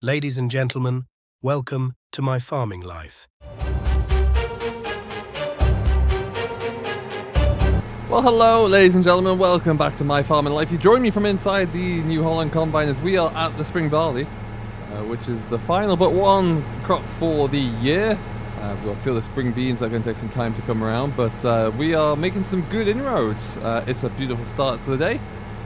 Ladies and gentlemen, welcome to my farming life. Well, hello, ladies and gentlemen, welcome back to my farming life. You join me from inside the New Holland Combine as we are at the Spring Barley, which is the final but one crop for the year. We've got to feel the spring beans that are going to take some time to come around, but we are making some good inroads. It's a beautiful start to the day.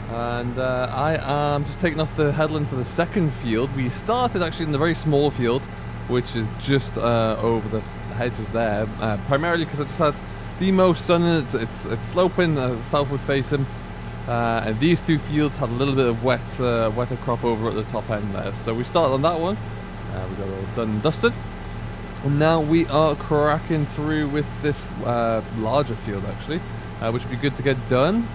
And I am just taking off the headland for the second field. We started actually in the very small field, which is just over the hedges there, primarily because I just had the most sun in it. It's sloping, southward facing, and these two fields had a little bit of wetter crop over at the top end there. So we started on that one. We got it all done and dusted. And now we are cracking through with this larger field actually, which would be good to get done.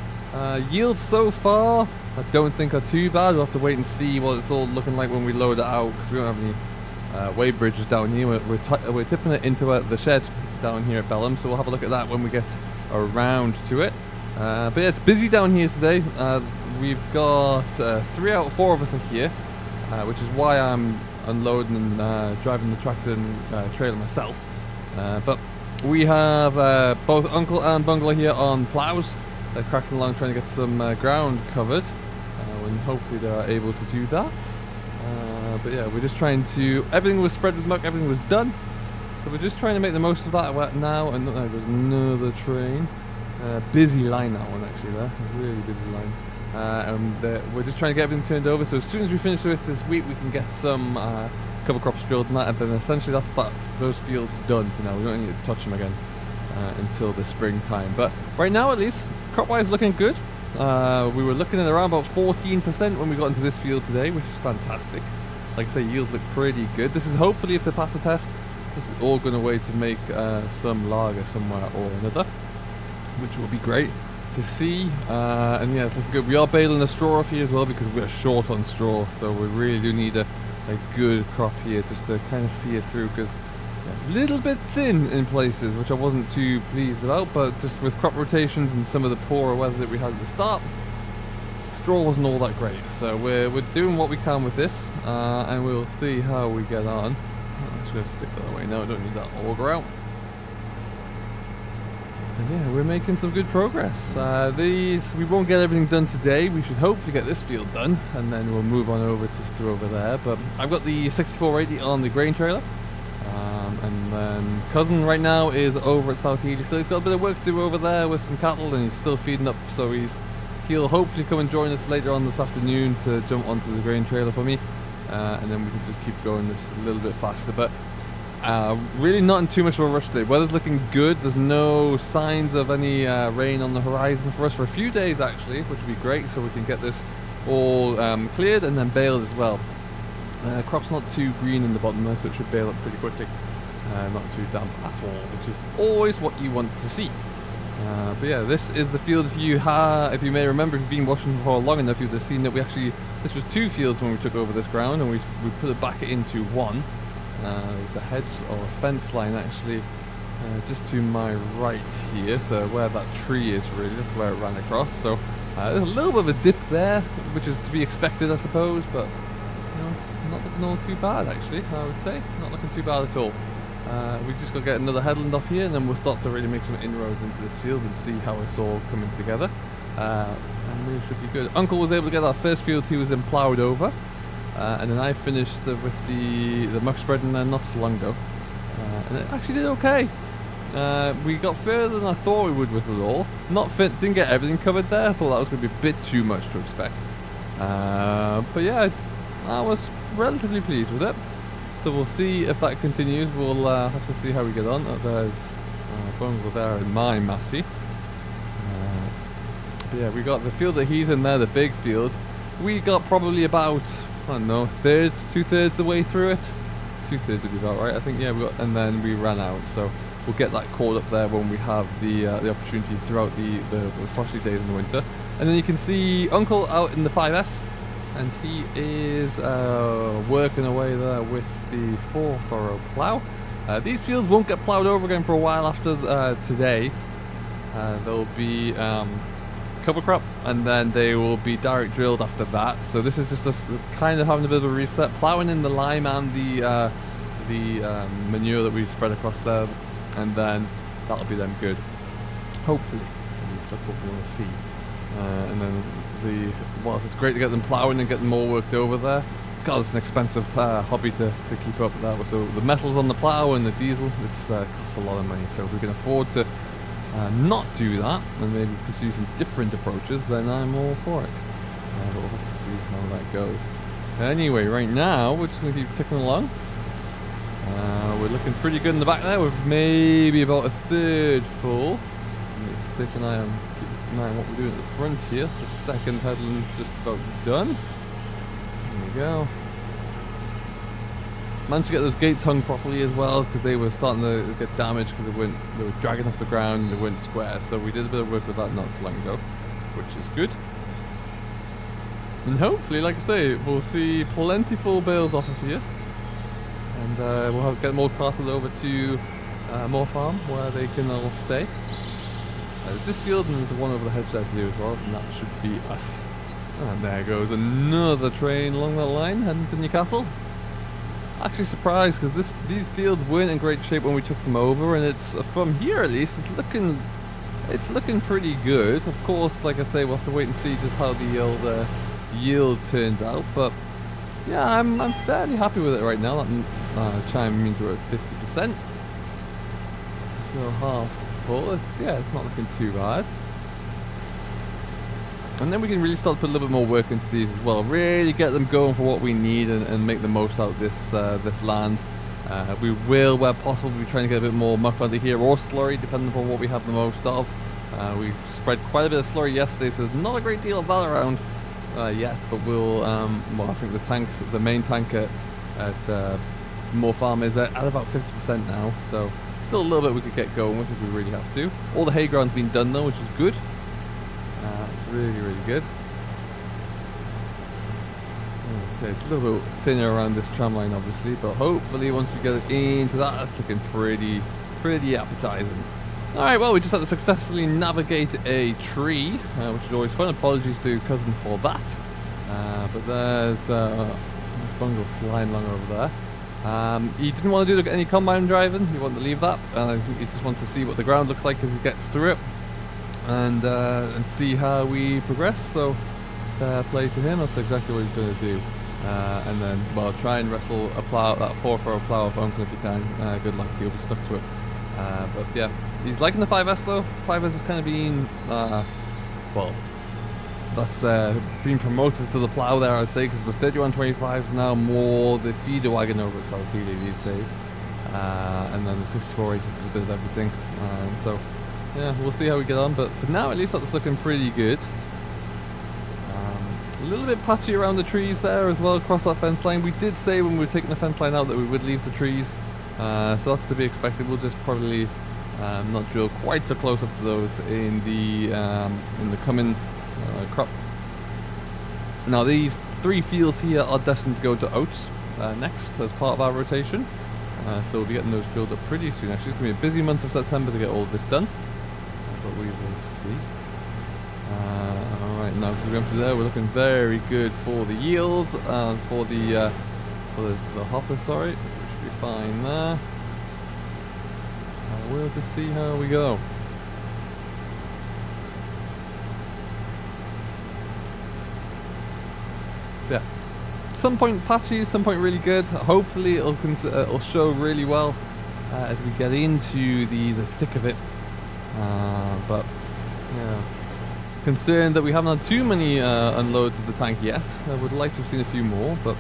Yields so far, I don't think are too bad. We'll have to wait and see what it's all looking like when we load it out, because we don't have any weigh bridges down here. We're tipping it into the shed down here at Belham, so we'll have a look at that when we get around to it. But yeah, it's busy down here today. We've got 3 out of 4 of us are here, which is why I'm unloading and driving the tractor and trailer myself. But we have both Uncle and Bungalow here on plows. They're cracking along trying to get some ground covered, and hopefully they are able to do that. But yeah, we're just trying to, everything was spread with muck, everything was done, so we're just trying to make the most of that now. And there goes another train. Busy line, that one actually there, really busy line. And we're just trying to get everything turned over, so as soon as we finish with this week we can get some cover crops drilled and that, and then essentially that's those fields done for now. We don't need to touch them again until the springtime. But right now at least, crop-wise looking good. We were looking at around about 14% when we got into this field today, which is fantastic. Like I say, yields look pretty good. This is hopefully, if they pass the test, this is all going away to make some lager somewhere or another, which will be great to see. And yeah, it's looking good. We are baling the straw off here as well because we're short on straw, so we really do need a good crop here just to kind of see us through, because a little bit thin in places, which I wasn't too pleased about, but just with crop rotations and some of the poorer weather that we had at the start, straw wasn't all that great. So we're doing what we can with this, and we'll see how we get on. I'm just going to stick that away now, I don't need that auger out. And yeah, we're making some good progress. We won't get everything done today. We should hopefully get this field done, and then we'll move on over to over there. But I've got the 6480 on the grain trailer. And then cousin right now is over at South Healy, so he's got a bit of work to do over there with some cattle, and he's still feeding up, so he'll hopefully come and join us later on this afternoon to jump onto the grain trailer for me, and then we can just keep going this a little bit faster. But really not in too much of a rush today. Weather's looking good. There's no signs of any rain on the horizon for us for a few days actually, which would be great, so we can get this all cleared and then baled as well. Crop's not too green in the bottom there, so it should bale up pretty quickly. Not too damp at all, which is always what you want to see. But yeah, this is the field. If you may remember, if you've been watching for long enough, you've seen that this was 2 fields when we took over this ground, and we put it back into 1. There's a hedge or a fence line actually just to my right here, so where that tree is really, that's where it ran across. So there's a little bit of a dip there, which is to be expected I suppose, but it's not looking all too bad actually, I would say. Not looking too bad at all. We've just got to get another headland off here, and then we'll start to really make some inroads into this field and see how it's all coming together. And we should be good. Uncle was able to get that first field he was in ploughed over, and then I finished with the muck spreading there not so long ago, and it actually did okay. We got further than I thought we would with it all. Didn't get everything covered there. I thought that was going to be a bit too much to expect. But yeah, I was relatively pleased with it. So we'll see if that continues. We'll have to see how we get on. There's Bungalow there in my Massey. But yeah, we got the field that he's in there, the big field. We got probably about, I don't know, 2/3 the way through it. 2/3 would be about right, I think. Yeah, and then we ran out. So we'll get that caught up there when we have the opportunity throughout the frosty days in the winter. And then you can see Uncle out in the 5S. And he is working away there with the 4-furrow plough. These fields won't get ploughed over again for a while after today. They'll be cover crop, and then they will be direct drilled after that. So this is just us kind of having a bit of a reset, ploughing in the lime and the manure that we spread across there, and then that'll be them good. Hopefully, at least that's what we want to see. And then whilst it's great to get them ploughing and get them all worked over there, God, it's an expensive hobby to keep up with that. With the metals on the plough and the diesel, it costs a lot of money. So if we can afford to not do that and maybe pursue some different approaches, then I'm all for it. But we'll have to see how that goes. Anyway, right now we're just going to keep ticking along. We're looking pretty good in the back there. We're maybe about a third full. Let's keep an eye on what we're doing at the front here. The second headland just about done. There we go. Managed to get those gates hung properly as well, because they were starting to get damaged because they were dragging off the ground and they weren't square. So we did a bit of work with that not so long ago, which is good. And hopefully, like I say, we'll see plentiful bales off of here. And we'll get more cattle over to Moor Farm where they can all stay. There's this field and there's one over the hedge there to do as well, and that should be us. And there goes another train along that line heading to Newcastle. Actually surprised because these fields weren't in great shape when we took them over, and it's from here at least it's looking pretty good. Of course, like I say, we'll have to wait and see just how the yield turns out, but yeah, I'm fairly happy with it right now. That chime means we're at 50%, so half full. It's not looking too bad. And then we can really start to put a little bit more work into these as well. Really get them going for what we need and make the most out of this land. We will, where possible, be trying to get a bit more muck onto here, or slurry, depending upon what we have the most of. We spread quite a bit of slurry yesterday, so there's not a great deal of that around yet. But we'll, I think the main tank at Moor Farm is at about 50% now. So still a little bit we could get going with if we really have to. All the hay ground's been done though, which is good. It's really, really good. Okay, it's a little bit thinner around this tram line, obviously, but hopefully once we get it into that, it's looking pretty appetizing. All right, well, we just had to successfully navigate a tree, which is always fun. Apologies to Cousin for that. But there's this bungalow flying along over there. He didn't want to do any combine driving. He wanted to leave that. He just wants to see what the ground looks like as he gets through it. And see how we progress. So fair play to him. That's exactly what he's going to do. And then, well, try and wrestle a plow, that 4-throw plow off Uncle if you can. Good luck, he'll be stuck to it. But yeah, he's liking the 5S though. 5S has kind of been, well, that's been promoted to the plow there, I'd say, because the 3125 is now more the feeder wagon over at South Healy these days. And then the 6480 is a bit of everything. So yeah, we'll see how we get on, but for now at least that's looking pretty good. A little bit patchy around the trees there as well across that fence line. We did say when we were taking the fence line out that we would leave the trees, so that's to be expected. We'll just probably not drill quite so close up to those in the coming crop. Now these 3 fields here are destined to go to oats next as part of our rotation, so we'll be getting those drilled up pretty soon. Actually, it's going to be a busy month of September to get all of this done. But we will see. Alright, now as we come to there, we're looking very good for the yield, for the hopper, sorry. So we should be fine there. We'll just see how we go. Yeah. Some point patchy, some point really good. Hopefully it'll show really well as we get into the thick of it. But yeah, concerned that we haven't had too many unloads of the tank yet. I would like to have seen a few more, but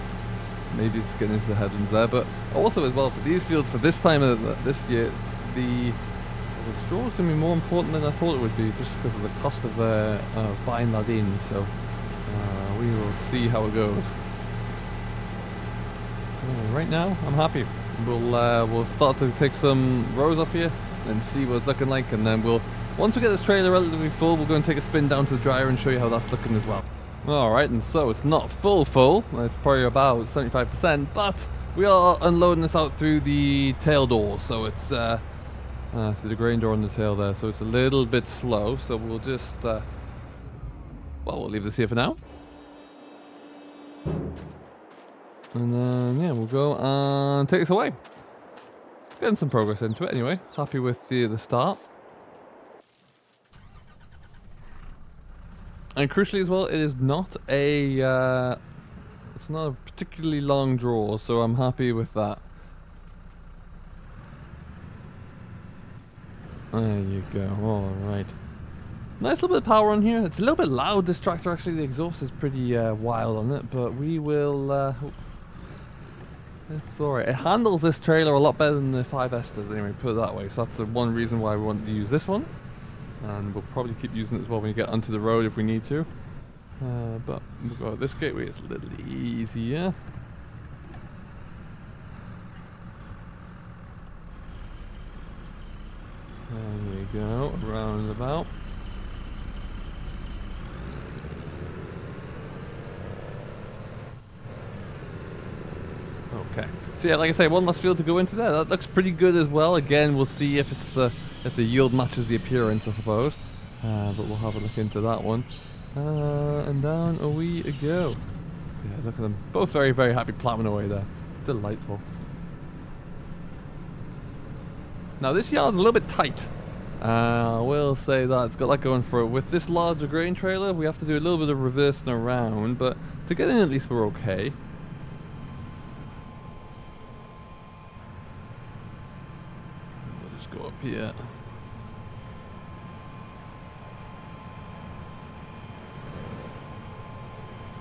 maybe it's getting into the headlands there. But also as well, for these fields, for this time of this year, the straw is going to be more important than I thought it would be, just because of the cost of buying that in. So we will see how it goes. Right now, I'm happy. We'll start to take some rows off here and see what it's looking like, and then once we get this trailer relatively full, we'll go and take a spin down to the dryer and show you how that's looking as well. Alright, and so it's not full, it's probably about 75%, but we are unloading this out through the tail door, so it's through the grain door on the tail there, so it's a little bit slow, so we'll just well, we'll leave this here for now. And then, yeah, we'll go and take us away. Getting some progress into it anyway. Happy with the start. And crucially as well, it is not a it's not a particularly long draw, so I'm happy with that. There you go. Alright. Nice little bit of power on here. It's a little bit loud, this tractor actually. The exhaust is pretty wild on it, but we will it's alright. It handles this trailer a lot better than the 5S does anyway, put it that way. So that's the one reason why we want to use this one. And we'll probably keep using it as well when we get onto the road if we need to. But we'll go this gateway, it's a little easier. There you go, roundabout. Okay. So yeah, like I say, one last field to go into there. That looks pretty good as well. Again, we'll see if it's if the yield matches the appearance, I suppose. But we'll have a look into that one. And down we go. Yeah, look at them. Both very, very happy plowing away there. Delightful. Now this yard's a little bit tight. I will say that. It's got that going for it. With this larger grain trailer, we have to do a little bit of reversing around. But to get in, at least we're okay. We'll just go up here.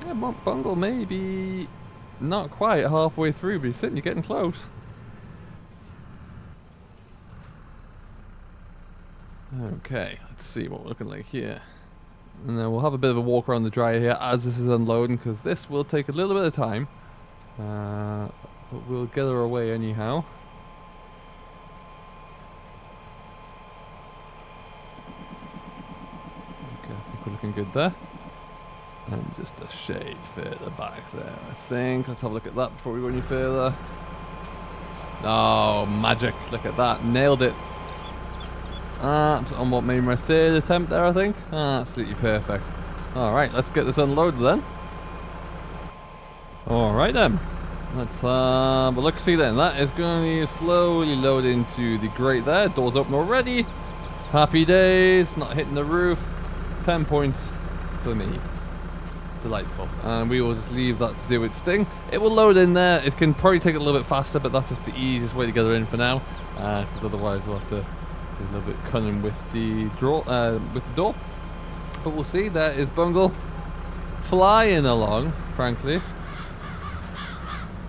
Yeah, Bungle maybe not quite halfway through, but he's certainly getting close. Okay, let's see what we're looking like here. And then we'll have a bit of a walk around the dryer here as this is unloading, because this will take a little bit of time. But we'll get her away anyhow. Okay, I think we're looking good there. And just a shade further back there, I think. Let's have a look at that before we go any further. Oh, magic. Look at that. Nailed it. On what, maybe my third attempt there, I think. Absolutely perfect. Alright, let's get this unloaded then. Alright then. Let's have a look, see then. That is going to slowly load into the grate there. Doors open already. Happy days. Not hitting the roof. 10 points for me. Delightful. And we will just leave that to do its thing. It will load in there. It can probably take it a little bit faster, but that's just the easiest way to get her in for now. Because otherwise we'll have to do a little bit cunning with the with the door. But we'll see. There is Bungle flying along, frankly.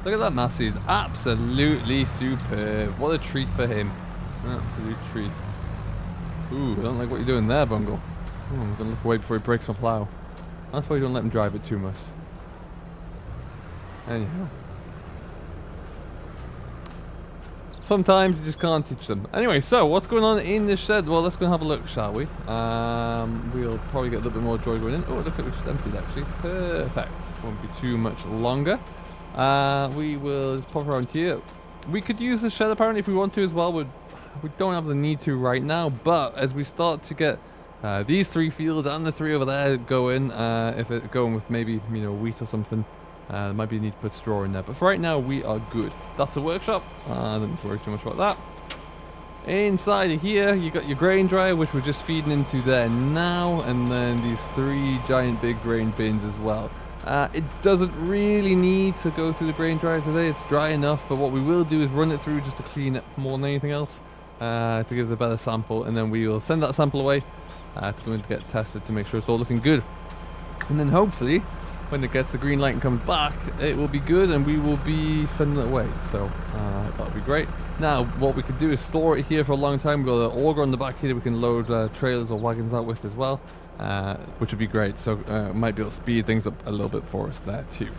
Look at that Massey. Absolutely superb. What a treat for him. Absolute treat. Ooh, I don't like what you're doing there, Bungle. Ooh, I'm going to look away before he breaks my plough. That's why you don't let him drive it too much. Anyhow. Sometimes you just can't teach them. Anyway, so what's going on in this shed? Well, let's go and have a look, shall we? We'll probably get a little bit more joy going in. Oh, look at it, just emptied actually. Perfect. Won't be too much longer. We will just pop around here. We could use the shed apparently if we want to as well. We don't have the need to right now, but as we start to get these 3 fields and the 3 over there going, if it's going with maybe, you know, wheat or something, there might be a need to put straw in there. But for right now, we are good. That's a workshop. I don't need to worry too much about that. Inside of here, you got your grain dryer, which we're just feeding into there now, and then these 3 giant big grain bins as well. It doesn't really need to go through the grain dryer today. It's dry enough, but what we will do is run it through just to clean it more than anything else, to give us a better sample, and then we will send that sample away to go and get tested to make sure it's all looking good. And then hopefully, when it gets the green light and comes back, it will be good and we will be sending it away. So that'll be great. Now, what we could do is store it here for a long time. We've got an auger on the back here that we can load trailers or wagons out with as well, which would be great. So might be able to speed things up a little bit for us there too.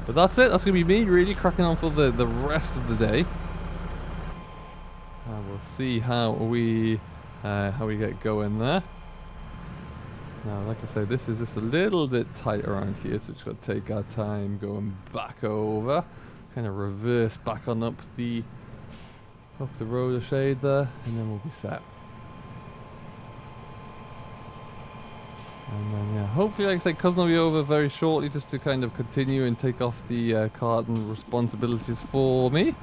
But that's it. That's going to be me really cracking on for the rest of the day. We'll see how we get going there. Now, like I said, this is just a little bit tight around here, so we've just got to take our time going back over, kind of reverse back on up the road a shade there, and then we'll be set. And then, yeah, hopefully, like I said, cousin will be over very shortly just to kind of continue and take off the carton responsibilities for me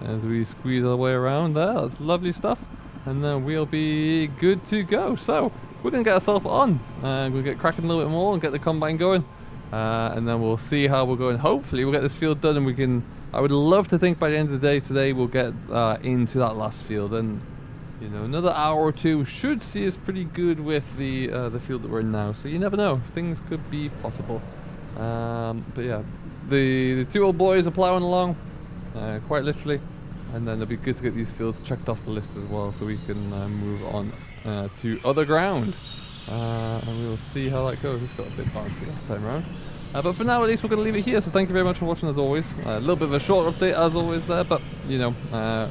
as we squeeze our way around there. That's lovely stuff. And then we'll be good to go. So we're going to get ourselves on. We'll get cracking a little bit more and get the combine going. And then we'll see how we're going. Hopefully we'll get this field done and we can... I would love to think by the end of the day today we'll get into that last field. And, you know, another hour or two should see us pretty good with the field that we're in now. So you never know. Things could be possible. But yeah, the two old boys are ploughing along, quite literally. And then it'll be good to get these fields checked off the list as well so we can move on to other ground. And we'll see how that goes. It's got a bit bouncy last time around. But for now, at least, we're going to leave it here. So thank you very much for watching, as always. A little bit of a short update, as always, there. But, you know,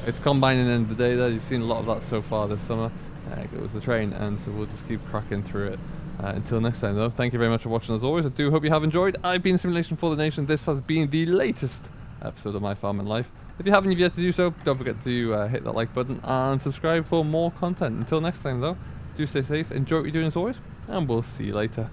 it's combining in the end of the day there. You've seen a lot of that so far this summer. It goes the train. And so we'll just keep cracking through it. Until next time, though, thank you very much for watching, as always. I do hope you have enjoyed. I've been Simulation for the Nation. This has been the latest episode of My Farming Life. If you haven't yet to do so, don't forget to hit that like button and subscribe for more content. Until next time, though, do stay safe, enjoy what you're doing as always, and we'll see you later.